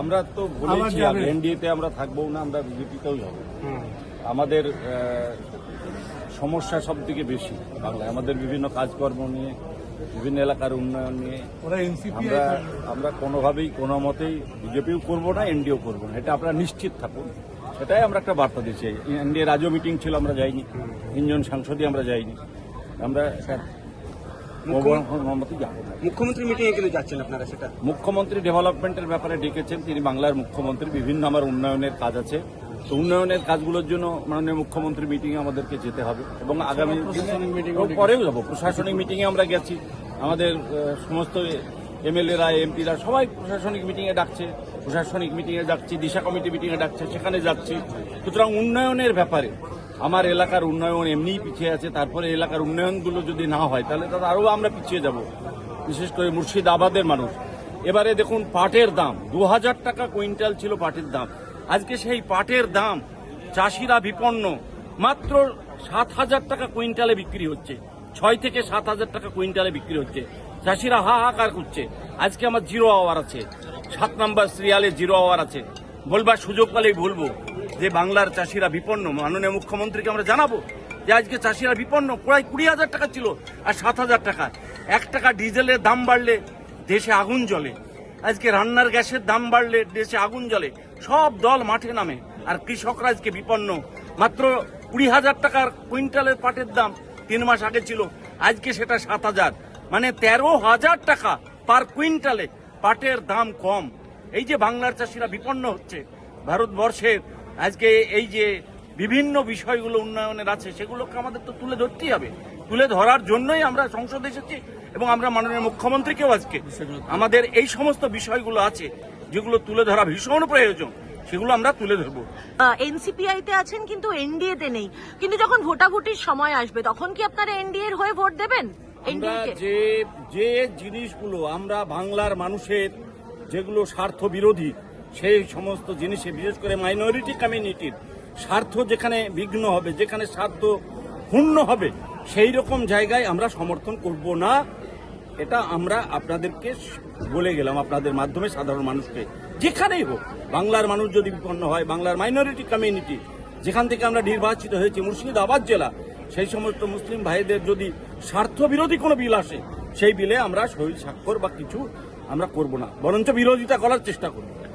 আমরা তো বলেছি এনডিএতে আমরা থাকবো না, আমরা বিজেপিতেও যাবো। আমাদের সমস্যা সব থেকে বেশি বাংলায়, আমাদের বিভিন্ন কাজকর্ম নিয়ে, বিভিন্ন এলাকার উন্নয়ন নিয়ে আমরা কোনোভাবেই কোনো মতেই বিজেপিও করবো না, এনডিও করবো না, এটা আপনারা নিশ্চিত থাকুন। সেটাই আমরা একটা বার্তা দিচ্ছি। এনডিএ রাজ্য মিটিং ছিল, আমরা যাইনি, 3 জন সাংসদই আমরা যাইনি। আমরা মুখ্যমন্ত্রী মিটিং এ কিন্তু যাচ্ছেন আপনারা, সেটা মুখ্যমন্ত্রী ডেভেলপমেন্টের ব্যাপারে ডেকেছেন, তিনি বাংলার মুখ্যমন্ত্রী, বিভিন্ন আমার উন্নয়নের কাজ আছে, তো উন্নয়নের কাজগুলোর জন্য মাননীয় মুখ্যমন্ত্রী মিটিংয়ে আমাদেরকে যেতে হবে এবং আগামী পরেও যাবো। প্রশাসনিক মিটিংয়ে আমরা গেছি, আমাদের সমস্ত এমএলএরা এমপিরা সবাই প্রশাসনিক মিটিংয়ে ডাকছে, প্রশাসনিক মিটিংয়ে যাচ্ছি, দিশা কমিটি মিটিংয়ে ডাকছে, সেখানে যাচ্ছি। সুতরাং উন্নয়নের ব্যাপারে আমার এলাকার উন্নয়ন এমনিই পিছিয়ে আছে, তারপরে এলাকার উন্নয়নগুলো যদি না হয় তাহলে তাদের আরও আমরা পিছিয়ে যাব। বিশেষ করে মুর্শিদাবাদের মানুষ, এবারে দেখুন পাটের দাম 2000 টাকা কুইন্টাল ছিল পাটের দাম, আজকে সেই পাটের দাম চাষিরা বিপন্ন, মাত্র 7000 টাকা কুইন্টালে বিক্রি হচ্ছে, 6 থেকে 7000 টাকা কুইন্টালে বিক্রি হচ্ছে। চাষিরা হাহাকার করছে। আজকে আমার 0 আওয়ার আছে, 7 নম্বর সিরিয়ালে 0 আওয়ার আছে। বলবার সুযোগ পেলেই বলবো যে বাংলার চাষিরা বিপন্ন। মাননীয় মুখ্যমন্ত্রীকে আমরা জানাবো যে আজকে চাষিরা বিপন্ন। প্রায় 20,000 টাকা ছিল আর 7,000 টাকা। 1 টাকা ডিজেলের দাম বাড়লে দেশে আগুন জ্বলে, আজকে রান্নার গ্যাসের দাম বাড়লে দেশে আগুন জ্বলে, সব দল মাঠে নামে, আর কৃষকরা আজকে বিপন্ন। মাত্র 20,000 টাকার কুইন্টালের পাটের দাম 3 মাস আগে ছিল, আজকে সেটা 7,000, মানে 13,000 টাকা পার কুইন্টালে পাটের দাম কম। এই যে বাংলার চাষিরা বিপন্ন হচ্ছে, ভারতবর্ষের আজকে এই যে বিভিন্ন বিষয়গুলো উন্নয়নের আছে, সেগুলোকে আমাদের তো তুলে ধরতেই হবে। তুলে ধরার জন্যই আমরা সংসদে এসেছি এবং আমরা মাননীয় মুখ্যমন্ত্রীকেও আজকে আমাদের এই সমস্ত বিষয়গুলো আছে যেগুলো তুলে ধরা ভীষণ প্রয়োজন, সেগুলো আমরা তুলে ধরবো। এনসিপিআই তে আছেন কিন্তু এনডিএ তে নেই, কিন্তু যখন ভোটাভুটির সময় আসবে তখন কি আপনারা এনডিএ এর হয়ে ভোট দেবেন? আমরা যে জিনিসগুলো আমরা বাংলার মানুষের যেগুলো স্বার্থ বিরোধী, সেই সমস্ত জিনিসে বিশেষ করে মাইনরিটি কমিউনিটির স্বার্থ যেখানে বিঘ্ন হবে, যেখানে স্বার্থ ক্ষুণ্ণ হবে, সেই রকম জায়গায় আমরা সমর্থন করব না। এটা আমরা আপনাদেরকে বলে গেলাম, আপনাদের মাধ্যমে সাধারণ মানুষকে, যেখানেই হোক বাংলার মানুষ যদি বিপন্ন হয়, বাংলার মাইনরিটি কমিউনিটি যেখান থেকে আমরা নির্বাচিত হয়েছি, মুর্শিদাবাদ জেলা, সেই সমস্ত মুসলিম ভাইদের যদি স্বার্থ বিরোধী কোনো বিল আসে, সেই বিলে আমরা সই স্বাক্ষর বা কিছু আমরা করব না, বরঞ্চ বিরোধিতা করার চেষ্টা করব।